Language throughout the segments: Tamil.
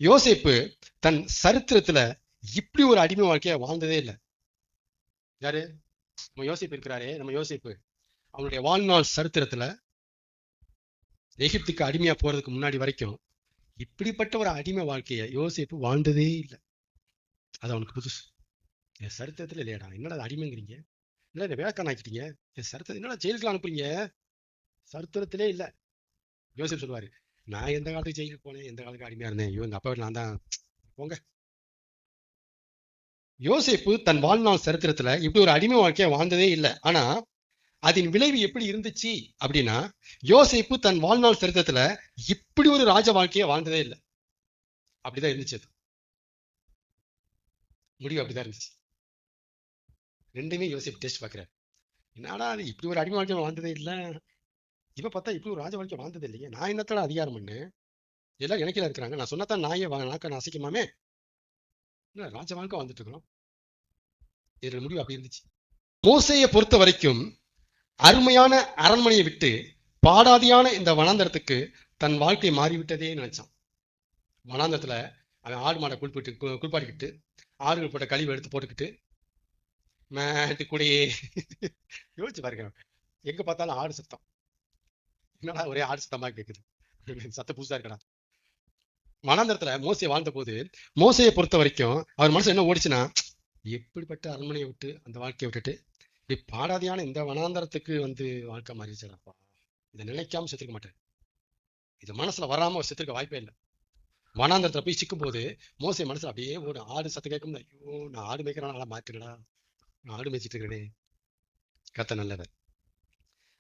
யோசேப்பு தன் சரித்திரத்துல இப்படி ஒரு அடிமை வாழ்க்கைய வாழ்ந்ததே இல்லை. யாரு? நம்ம யோசேப்பு இருக்கிறாரே, நம்ம யோசேப்பு அவனுடைய வாழ்நாள் சரித்திரத்துல எகிப்துக்கு அடிமையா போறதுக்கு முன்னாடி வரைக்கும் இப்படிப்பட்ட ஒரு அடிமை வாழ்க்கைய யோசேப்பு வாழ்ந்ததே இல்லை. அது அவனுக்கு புதுசு. என் சரித்திரத்துல இல்லையாடா, என்னடா அடிமைங்கிறீங்க, என்ன வேலைக்காரன் ஆக்கிட்டீங்க, என் சரித்திரம் என்னடா ஜெயிலுக்கு அனுப்புறீங்க, சரித்திரத்திலே இல்லை. யோசேப்பு சொல்லுவாரு, நான் எந்த காலத்துக்கு ஜெயிலுக்கு போனேன், எந்த காலத்துக்கு அடிமையா இருந்தேன், ஐயோ எங்க அப்பா வீட்டுல நான் தான் போங்க. யோசேப்பு தன் வாழ்நாள் சரித்திரத்துல இப்படி ஒரு அடிமை வாழ்க்கைய வாழ்ந்ததே இல்லை. ஆனா அதன் விளைவு எப்படி இருந்துச்சு அப்படின்னா, யோசேப்பு தன் வாழ்நாள் சரித்திரத்துல இப்படி ஒரு ராஜ வாழ்க்கைய வாழ்ந்ததே இல்லை. அப்படிதான் இருந்துச்சு. அது முடிவு அப்படிதான் இருந்துச்சு. ரெண்டுமே யோசேப்பு டெஸ்ட் பாக்குறாரு. என்னடா அது இப்படி ஒரு அடிமை வாழ்க்கை வாழ்ந்ததே இல்லை, இவ பார்த்தா இப்படி ஒரு ராஜ வாழ்க்கை வாழ்ந்தது இல்லையே, நான் என்னத்தோட அதிகாரம் பண்ணு, எல்லாம் எனக்கில இருக்கிறாங்க, நான் சொன்னதான் நாயே நாக்க அசைக்குமாமே, ராஜ வாழ்க்கை வாழ்ந்துட்டு இருக்கிறோம். இதுல முடிவு அப்படி இருந்துச்சு. மோசேயை பொறுத்த வரைக்கும் அருமையான அரண்மனையை விட்டு பாடாதியான இந்த வனாந்தரத்துக்கு தன் வாழ்க்கை மாறிவிட்டதே நினைச்சான். வனாந்தரத்துல அவன் ஆடு மாடை குளிப்பாடிக்கிட்டு ஆடுகள் போட்ட கழிவு எடுத்து போட்டுக்கிட்டு மேட்டு கூடயே யோசிச்சு பாருங்க, எங்க பார்த்தாலும் ஆடு சத்தம், என்னடா ஒரே ஆடு சத்தமா கேக்குது, சத்த புதுசா இருக்கடா. வனாந்தரத்துல மோசே வாழ்ந்த போது மோசையை பொறுத்த வரைக்கும் அவர் மனசு என்ன ஓடிச்சுன்னா, எப்படிப்பட்ட அரண்மனையை விட்டு அந்த வாழ்க்கையை விட்டுட்டு இப்படி பாடாதியான இந்த வனாந்தரத்துக்கு வாழ்க்கை மாறிடுச்சாப்பா, இதை நினைக்காம செத்துக்க மாட்டேன், இது மனசுல வராம செத்துருக்க வாய்ப்பே இல்லை. வனாந்தரத்துல போய் சிக்கும் போது மோசே மனசுல அப்படியே ஒரு ஆடு சத்தம் கேட்கும், ஐயோ நான் ஆடு மேய்க்கிறனால மாத்துக்கடா, நான் ஆடு மேய்ச்சிட்டு இருக்கிறேனே, கத்த நல்லவர்.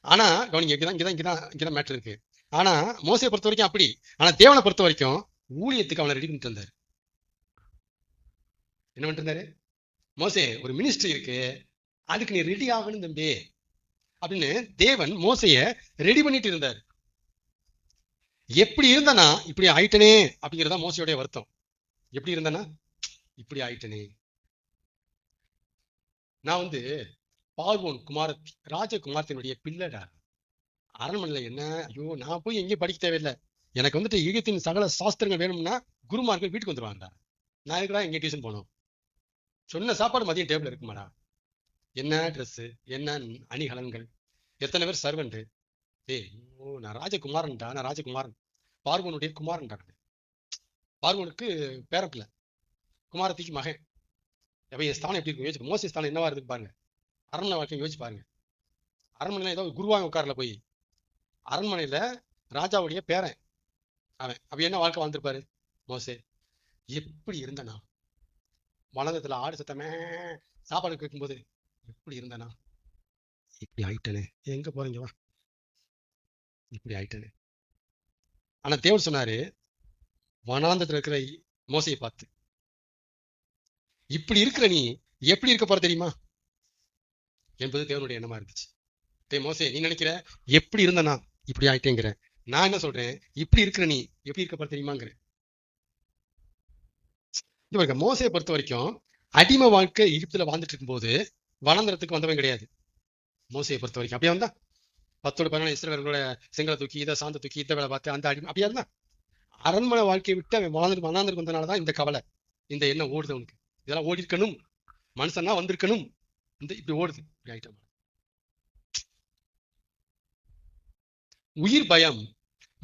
ஆனா கவனிங்க, இங்கதான் மேட்டர் இருக்கு. ஆனா மோசையை பொறுத்த வரைக்கும் அப்படி, ஆனா தேவனை பொறுத்த வரைக்கும் ஊழியத்துக்கு அவனை ரெடி பண்ணிட்டு இருந்தாரு. என்ன பண்ணிட்டு இருந்தாரு? மோசே ஒரு மினிஸ்ட்ரி இருக்கு, அதுக்கு நீ ரெடி ஆகணும் தம்பி அப்படின்னு தேவன் மோசைய ரெடி பண்ணிட்டு இருந்தார். எப்படி இருந்தனா இப்படி ஆயிட்டனே அப்படிங்கிறதா மோசையோடைய வருத்தம். எப்படி இருந்தனா இப்படி ஆயிட்டனே. நான் பார்வோன் குமாரத்தி ராஜகுமாரத்தினுடைய பிள்ளைடா, அரண்மனையில என்ன, ஐயோ நான் போய் எங்கேயும் படிக்க தேவையில்லை, எனக்கு ஈகத்தின் சகல சாஸ்திரங்கள் வேணும்னா குருமார்கள் வீட்டுக்கு வந்துருவாங்கடா, நான் இருக்கடா எங்க டியூஷன் போனோம், சொன்ன சாப்பாடு மதியம் டேபிள் இருக்குமாடா, என்ன ட்ரெஸ், என்ன அணிகலன்கள், எத்தனை பேர் சர்வெண்ட், நான் ராஜகுமாரன்டா, நான் ராஜகுமாரன், பார்வோனுடைய குமாரன்டா, பார்வோனுக்கு பேரப்பில்ல, குமாரத்திக்கு மகன். அப்ப என் ஸ்தானம் எப்படி இருக்கும் யோசிச்சு, மோசே ஸ்தானம் என்னவா இருக்கு பாருங்க, அரண்மனை வாழ்க்கை யோசிச்சு பாருங்க. அரண்மனையில ஏதோ குருவாங்க உட்காரல போய், அரண்மனையில ராஜாவுடைய பேரன் அவன், அப்ப என்ன வாழ்க்கை வாழ்ந்திருப்பாரு மோசே. எப்படி இருந்தனா வனத்துல ஆடு சத்தமே சாப்பாடு கேட்கும்போது எப்படி இருந்தனா, இப்படி ஆயிட்டனே, எங்க போறீங்க வா, இப்படி ஆயிட்டனே. ஆனா தேவன் சொன்னாரு வனாந்தத்துல இருக்கிற மோசையை பார்த்து, இப்படி இருக்கிற நீ எப்படி இருக்க போற தெரியுமா என்பது தேவனுடைய எண்ணமா இருந்துச்சு. மோசே நீ நினைக்கிற எப்படி இருந்தனா இப்படி ஆயிட்டேங்கிற, நான் என்ன சொல்றேன், இப்படி இருக்கிற நீ எப்படி இருக்க போற தெரியுமாங்கிற. மோசையை பொறுத்த வரைக்கும் அடிமை வாழ்க்கை எகிப்துல வாழ்ந்துட்டு இருக்கும் போது வனாந்தரத்துக்கு வந்தவன் கிடையாது. மோசையை பொறுத்த வரைக்கும் அப்படியே வந்தா 10-11 இஸ்ரவேலர்களோட செங்கலை தூக்கி இதை சாந்த தூக்கி இதை வேலை பார்த்து அந்த அடிமை அப்படியா இருந்தா. அரண்மனை வாழ்க்கையை விட்டு அவன் வனாந்தருக்கு வந்தனாலதான் இந்த கவலை, இந்த எண்ணம் ஓடுது அவனுக்கு, இதெல்லாம் ஓடி இருக்கணும், மனுஷன்னா வந்திருக்கணும், இப்படி ஓடுது, இப்படி ஆயிட்டான். உயிர் பயம்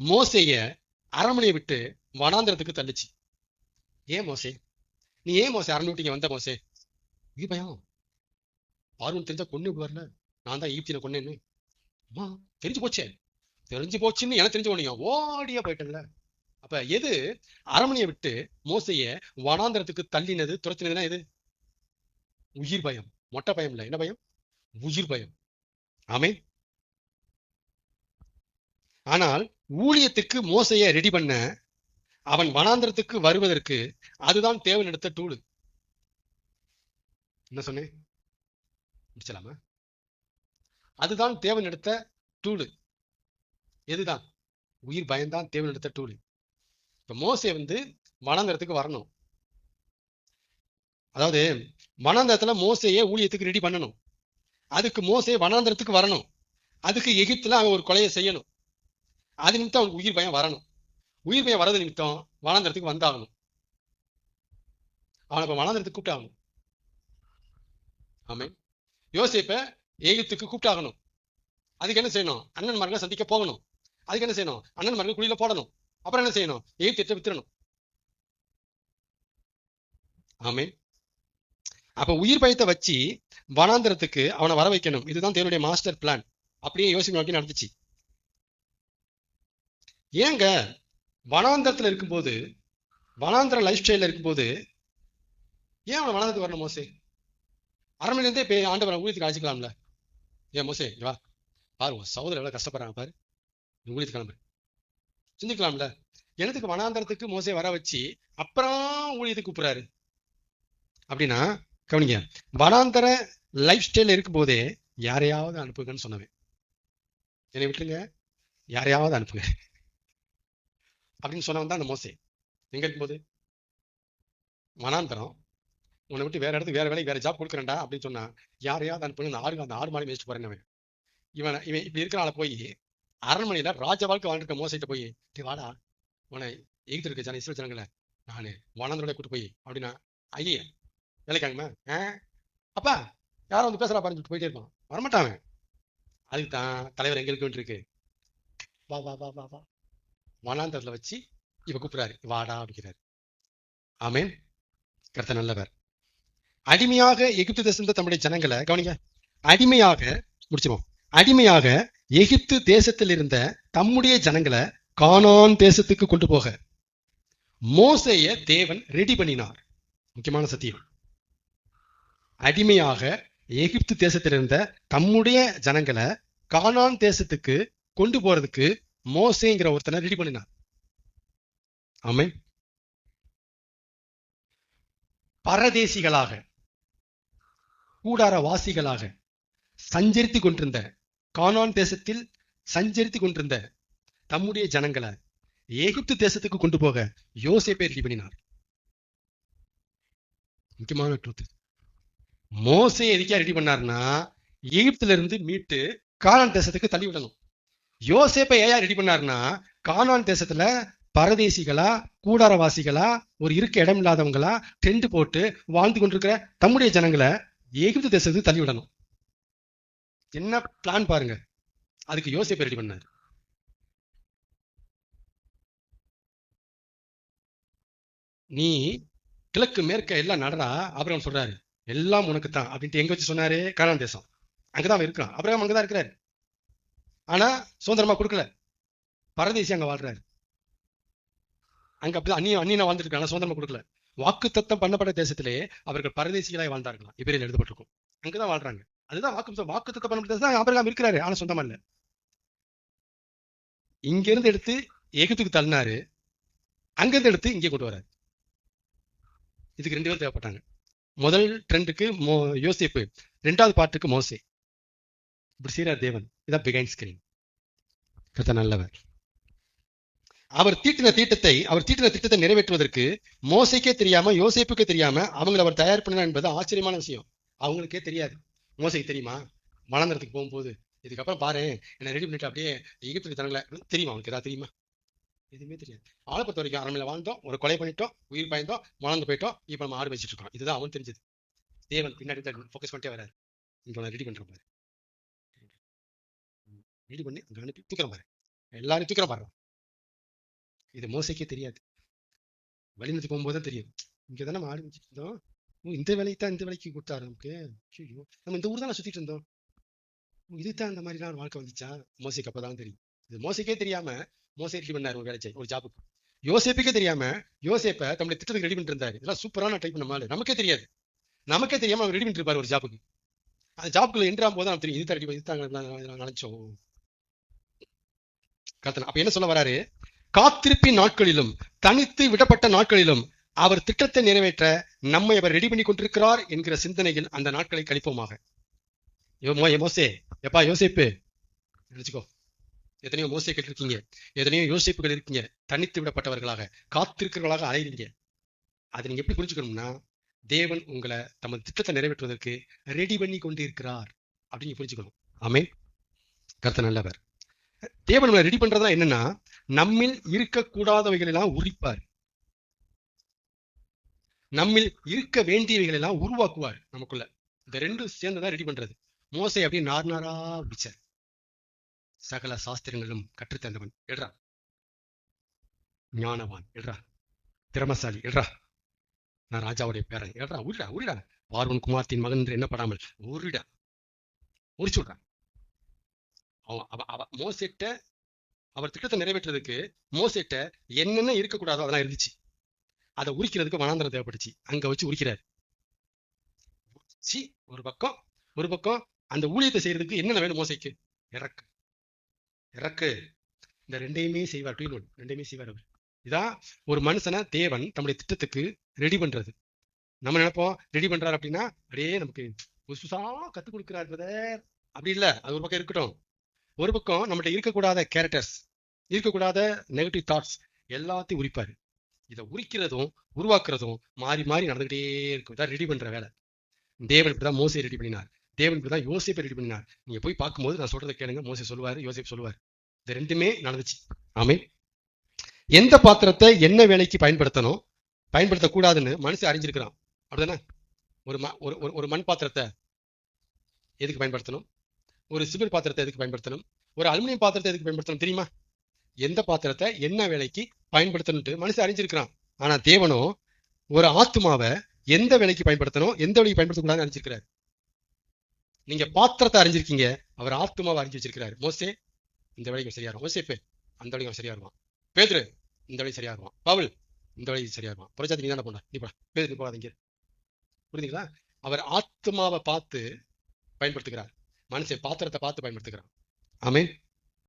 மோசைய அரண்மனையை விட்டு வனாந்தரத்துக்கு தள்ளுச்சு. ஏன் மோசே, நீ ஏன் மோசே அரண்மனை விட்டு வந்த மோசே? உயிர் பயம், பார்வன் தெரிஞ்சா கொண்டு வரல, நான் தான் ஈப்தினை கொன்னேன்னு தெரிஞ்சு போச்சே, தெரிஞ்சு போச்சுன்னு எனக்கு தெரிஞ்சு போனீங்க, ஓடியா போயிட்டல. அப்ப எது அரண்மனையை விட்டு மோசைய வனாந்தரத்துக்கு தள்ளினது, துரத்தினதுன்னா எது? உயிர் பயம். மொட்டை பயம் இல்ல, என்ன பயம்? உயிர் பயம். ஆமென். ஆனால் ஊழியத்திற்கு மோசைய ரெடி பண்ண, அவன் வனாந்தரத்துக்கு வருவதற்கு அதுதான் தேவன் எடுத்த டூல். என்ன சொன்னேன் முடிச்சலாமா? அதுதான் தேவன் எடுத்த டூலு. எதுதான்? உயிர் பயம்தான் தேவன் எடுத்த டூலு. இப்ப மோசே வனாந்தரத்துக்கு வரணும், அதாவது வனாந்தரத்துல மோசையே ஊழியத்துக்கு ரெடி பண்ணணும், அதுக்கு மோசே வனாந்தரத்துக்கு வரணும், அதுக்கு எகிப்துல அவன் ஒரு கொலையை செய்யணும், அது நிமித்தம் அவனுக்கு உயிர் பயம் வரணும், உயிர் பயம் வரது நிமித்தம் வனாந்தரத்துக்கு வந்தாகணும். அவனை இப்ப வனாந்திரத்துக்கு கூப்பிட்டாகணும். ஆமென். யோசேப்பை எகிப்துக்கு கூப்பிட்டாகணும். அதுக்கு என்ன செய்யணும்? அண்ணன்மார்களை சந்திக்க போகணும். அதுக்கு என்ன செய்யணும்? அண்ணன்மார்கள் குழியில போடணும். அப்புறம் என்ன செய்யணும்? எகிப்தை வித்துறணும். ஆமென். அப்ப உயிர் பயத்தை வச்சு வனாந்திரத்துக்கு அவனை வர வைக்கணும். இதுதான் தேவனுடைய மாஸ்டர் பிளான். அப்படியே யோசிக்க நோக்கி நடந்துச்சு. ஏங்க வனாந்திரத்துல இருக்கும்போது, வனாந்திர லைஃப் ஸ்டைல இருக்கும்போது ஏன் அவனை வனாந்திரத்துக்கு வரணும் மோசே? அரண்மனையிலேருந்தே போய் ஆண்டவரை ஊழியத்துக்கு அழைச்சிக்கலாம்ல. ஏன் மோசே வா, பாருங்க சகோதரர் எவ்வளவு கஷ்டப்படுறாங்க பாரு, ஊழியத்துக்கு கிளம்பு, சிந்திக்கலாம்ல. எனத்துக்கு வனாந்திரத்துக்கு மோசே வர வச்சு அப்புறம் ஊழியத்துக்கு கூப்பிடுறாரு அப்படின்னா கவனிங்க, வனாந்தர லைஃப் ஸ்டைல இருக்கும் போதே யாரையாவது அனுப்புங்கன்னு சொன்னவன். என்னை விட்டுருங்க, யாரையாவது அனுப்புங்க அப்படின்னு சொன்னவன் தான் அந்த மோசே. எங்க இருக்கும்போது வனாந்தரம், உன்னை விட்டு வேற இடத்துக்கு வேற வேலைக்கு வேற ஜாப் கொடுக்குறேன்டா அப்படின்னு சொன்னா யாரையாவது அனுப்புங்க. அந்த ஆறு மாடி மேய்ச்சிட்டு போறேன். இவன் இப்படி இருக்கிறனால போய் அரண்மனையில ராஜ வாழ்க்கை வாழ்ந்துருக்க மோசைட்ட போய் வாடா, உன்னை எகிப்து இருக்க ஜன இஸ்ரேல் ஜனங்களை நானு வனாந்தரோட கூட்டு போய் அப்படின்னா ஐயா வேலைக்காங்கம்மா அப்பா யாரும் வந்து பேசுறா பாருன்னு சொல்லிட்டு போயிட்டே இருப்பான். வரமாட்டான். அதுக்கு தான் தலைவர் எங்களுக்கு இருக்கு, வா வா வா வா வா வனாந்தரத்துல வச்சு இவ கூப்பிடுறாரு, வாடா அப்படிங்கிறாரு. ஆமேன். கர்த்தர் நல்லவர். அடிமையாக எகிப்து தேசத்துல தம்முடைய ஜனங்களை கவனிங்க, அடிமையாக முடிச்சிருவோம். அடிமையாக எகிப்து தேசத்தில் இருந்த தம்முடைய ஜனங்களை கானான் தேசத்துக்கு கொண்டு போக மோசேய தேவன் ரெடி பண்ணினார். முக்கியமான சத்தியம். அடிமையாக எகிப்து தேசத்தில் இருந்த தம்முடைய ஜனங்களை கானான் தேசத்துக்கு கொண்டு போறதுக்கு மோசேங்கிற ஒருத்தனை ரெடி பண்ணினார். ஆமென். பரதேசிகளாக கூடார வாசிகளாக சஞ்சரித்து கொண்டிருந்த, கானான் தேசத்தில் சஞ்சரித்து கொண்டிருந்த தம்முடைய ஜனங்களை எகிப்து தேசத்துக்கு கொண்டு போக யோசேப்பை ரெடி பண்ணினார். முக்கியமான ட்ரூத். மோசே எதுக்கா ரெடி பண்ணார்னா எகிப்துல இருந்து மீட்டு கானான் தேசத்துக்கு தள்ளி விடணும். யோசேப்பை ஏயா ரெடி பண்ணார்னா கானான் தேசத்துல பரதேசிகளா கூடாரவாசிகளா ஒரு இருக்க இடம் இல்லாதவங்களா டென்ட் போட்டு வாழ்ந்து கொண்டிருக்கிற தம்முடைய ஜனங்களை எகிப்து தேசத்துக்கு தள்ளி விடணும். என்ன பிளான் பாருங்க. அதுக்கு யோசேப்பை ரெடி பண்ணார். நீ கிழக்கு மேற்க எல்லாம் நடரா, அப்புறம் சொல்றாரு எல்லாம் உனக்கு தான் அப்படின்ட்டு எங்க வச்சு சொன்னாரு? கானான் தேசம். அங்கதான் இருக்கிறான். அப்புறம் அங்கதான் இருக்கிறாரு. ஆனா சுதந்திரமா கொடுக்கல. பரதேசி அங்க வாழ்றாரு. அங்க அப்படிதான் அந்நியனா வாழ்ந்துட்டு இருக்காங்க, சுதந்திரமா கொடுக்கல. வாக்கு தத்தம் பண்ணப்பட்ட தேசத்திலே அவர்கள் பரதேசிகளாய் வாழ்ந்தார்களாம். எபிரேயர்ல எழுதப்பட்டிருக்கும். அங்கதான் வாழ்றாங்க. அதுதான் வாக்கு தத்தம் பண்ணப்பட்ட தேசம். ஆபிரகாம் இருக்கிறாரு, ஆனா சொந்தமா இல்ல. இங்க இருந்து எடுத்து எகிப்துக்கு தள்ளினாரு, அங்க இருந்து எடுத்து இங்கே கொண்டு வராரு. இதுக்கு 2 பேர் தேவைப்பட்டாங்க. முதல் ட்ரெண்டுக்கு யோசேப்பு, 2வது பாட்டுக்கு மோசே. இப்படி செய்யறார் தேவன். இதான் பிகைண்ட் ஸ்கிரீன். கர்த்தர் நல்லவர். அவர் தீட்டின திட்டத்தை நிறைவேற்றுவதற்கு மோசைக்கே தெரியாம யோசேப்புக்கே தெரியாம அவங்களை அவர் தயார் பண்ணார் என்பது ஆச்சரியமான விஷயம். அவங்களுக்கே தெரியாது. மோசைக்கு தெரியுமா? வனாந்தரத்துக்கு போகும்போது இதுக்கப்புறம் பாரு என்ன ரெடி பண்ணிட்டு அப்படியே எகிப்து ஜனங்களை தெரியுமா? அவனுக்கு ஏதாவது தெரியுமா? எதுவுமே தெரியாது. ஆளை பொறுத்த வரைக்கும் அரண்மனையில வாழ்ந்தோம், ஒரு கொலை பண்ணிட்டோம், உயிர் பாய்ந்தோம், வளர்ந்து போயிட்டோம், இப்ப நம்ம ஆடு வச்சுட்டு இருக்கோம். இதுதான் அவன் தெரிஞ்சது. தேவன் பின்னாடி ஃபோக்கஸ் பண்ணிட்டே வராரு. இங்க ரெடி பண்ற பாரு, ரெடி பண்ணி அங்க அனுப்பி தூக்கிற பாரு, எல்லாரும் தூக்கிற பாரு. இது மோசைக்கே தெரியாது. வழிநடத்தி போகும்போது தான் தெரியும். இங்க தானே ஆடு வச்சுட்டு இருந்தோம், இந்த வேலைக்கு கொடுத்தாரு நமக்கு. ஐயோ, நம்ம இந்த ஊர் தான் சுத்திட்டு இருந்தோம், இதுதான் இந்த மாதிரிலாம் ஒரு வாழ்க்கை வந்துச்சா? மோசைக்கு அப்பதான் தெரியும். இது மோசைக்கே தெரியாம மோசை ரெடி பண்ணாரு ஒரு வேலை, ஒரு ஜாபுக்கு. யோசேப்புக்கே தெரியாம யோசேப்பை தம்முடைய திட்டத்துக்கு ரெடி பண்ணிட்டு இருந்தாரு. இதெல்லாம் சூப்பரான டைப் பண்ண மாதிரி நமக்கே தெரியாது. நமக்கே தெரியாம அவர் ரெடி பண்ணிட்டு இருப்பாரு ஒரு ஜாபுக்கு. அந்த ஜாபுக்குள்ள என்ட்ராகும் போது தான் தெரியும், இதுதான் ரெடி இதுதான் நினைச்சோம். கர்த்தர் அப்ப என்ன சொல்ல வராரு? காத்திருப்பின் நாட்களிலும் தனித்து விடப்பட்ட நாட்களிலும் அவர் திட்டத்தை நிறைவேற்ற நம்மை அவர் ரெடி பண்ணி கொண்டிருக்கிறார் என்கிற சிந்தனையில் அந்த நாட்களை கழிப்போமாக. மோசே எப்பா யோசேப்பு நினைச்சுக்கோ. எத்தனையோ மோசே கேட்டிருக்கீங்க, எத்தனையோ யோசிப்புகள் இருக்கீங்க, தனித்து விடப்பட்டவர்களாக காத்திருக்கிறவர்களாக அலைறீங்க. அதை நீங்க எப்படி புரிஞ்சுக்கணும்னா, தேவன் உங்களை தமது திட்டத்தை நிறைவேற்றுவதற்கு ரெடி பண்ணி கொண்டு இருக்கிறார் அப்படின்னு புரிஞ்சுக்கணும். ஆமென். கர்த்தர் நல்லவர். தேவன் நம்மளை ரெடி பண்றதா என்னன்னா, நம்மில் இருக்கக்கூடாதவைகள் எல்லாம் உரிப்பார். நம்மில் இருக்க வேண்டியவைகள் எல்லாம் உருவாக்குவார் நமக்குள்ள. இந்த ரெண்டும் சேர்ந்துதான் ரெடி பண்றது. மோசே அப்படியே நார்னாரா பிடிச்சார். சகல சாஸ்திரங்களும் கற்றுத்தந்தவன் எட்ரா, ஞானவான் எட்ரா, திறமசாலி எட்ரா, நான் ராஜாவுடைய பேரன் எட்ரா, உரிடா உரிடா, பார்வன் குமார்த்தின் மகன் என்று எண்ணப்படாமல் உரிடா, உரிச்சு விடுறான். மோசேட்ட அவர் திட்டத்தை நிறைவேற்றுறதுக்கு மோசேட்ட என்னென்ன இருக்கக்கூடாதோ அதெல்லாம் இருந்துச்சு. அதை உரிக்கிறதுக்கு வனாந்தரம் தேவைப்பட்டுச்சு. அங்க வச்சு உரிக்கிறார். ஒரு பக்கம் ஒரு பக்கம் அந்த ஊழியத்தை செய்யறதுக்கு என்னென்ன வேணும் மோசைக்கு? இறக்கு இறக்கு, இந்த ரெண்டையுமே செய்வார். ரெண்டையுமே செய்வார் அவர். இதான் ஒரு மனுஷனை தேவன் தம்முடைய திட்டத்துக்கு ரெடி பண்றது. நம்ம நினைப்போம் ரெடி பண்றாரு அப்படின்னா அப்படியே நமக்கு புதுசா கத்துக் கொடுக்கிறார் பிரதர், அப்படி இல்ல. அது ஒரு பக்கம் இருக்கட்டும். ஒரு பக்கம் நம்மகிட்ட இருக்கக்கூடாத கேரக்டர்ஸ், இருக்கக்கூடாத நெகட்டிவ் தாட்ஸ் எல்லாத்தையும் உரிப்பாரு. இதை உரிக்கிறதும் உருவாக்குறதும் மாறி மாறி நடந்துகிட்டே இருக்கும். இதான் ரெடி பண்ற வேலை. தேவன் இப்படிதான் மோசையை ரெடி பண்ணினார். தேவன் இப்படிதான் யோசேப்பை ரெடி பண்ணினார். நீங்க போய் பார்க்கும்போது நான் சொல்றதை கேளுங்க. மோசே சொல்லுவாரு, யோசேப் சொல்லுவார். இது ரெண்டுமே நடந்துச்சு. ஆமென். எந்த பாத்திரத்தை என்ன வேலைக்கு பயன்படுத்தணும், பயன்படுத்தக்கூடாதுன்னு மனுஷன் அறிஞ்சிருக்கிறான். அப்படிதானே? ஒரு மண் பாத்திரத்தை எதுக்கு பயன்படுத்தணும், ஒரு சிமெண்ட் பாத்திரத்தை எதுக்கு பயன்படுத்தணும், ஒரு அலுமினியம் பாத்திரத்தை எதுக்கு பயன்படுத்தணும் தெரியுமா? எந்த பாத்திரத்தை என்ன வேலைக்கு பயன்படுத்தணும்ட்டு மனுஷன் அறிஞ்சிருக்கிறான். ஆனா தேவனோ ஒரு ஆத்துமாவை எந்த வேலைக்கு பயன்படுத்தணும், எந்த வேலைக்கு பயன்படுத்தக்கூடாதுன்னு அறிஞ்சிருக்கிறார். நீங்க பாத்திரத்தை அறிஞ்சிருக்கீங்க, அவர் ஆத்துமாவை அறிஞ்சு வச்சிருக்கிறாரு. மோசே இந்த வேலைக்கு சரியா இருக்கும், யோசேப்பு அந்த வேலைக்கு சரியா இருவான், பேதுரு இந்த வேலைக்கு சரியா இருவான், பவுல் இந்த வேலைக்கு சரியா இருவான். புரஜாதி நீ தானே போன, நீ போடா, பேதுரு நீ போகாதீங்க. புரியுதுங்களா? அவர் ஆத்துமாவை பார்த்து பயன்படுத்துகிறார், மனுஷன் பாத்திரத்தை பார்த்து பயன்படுத்துகிறான். ஆமென்.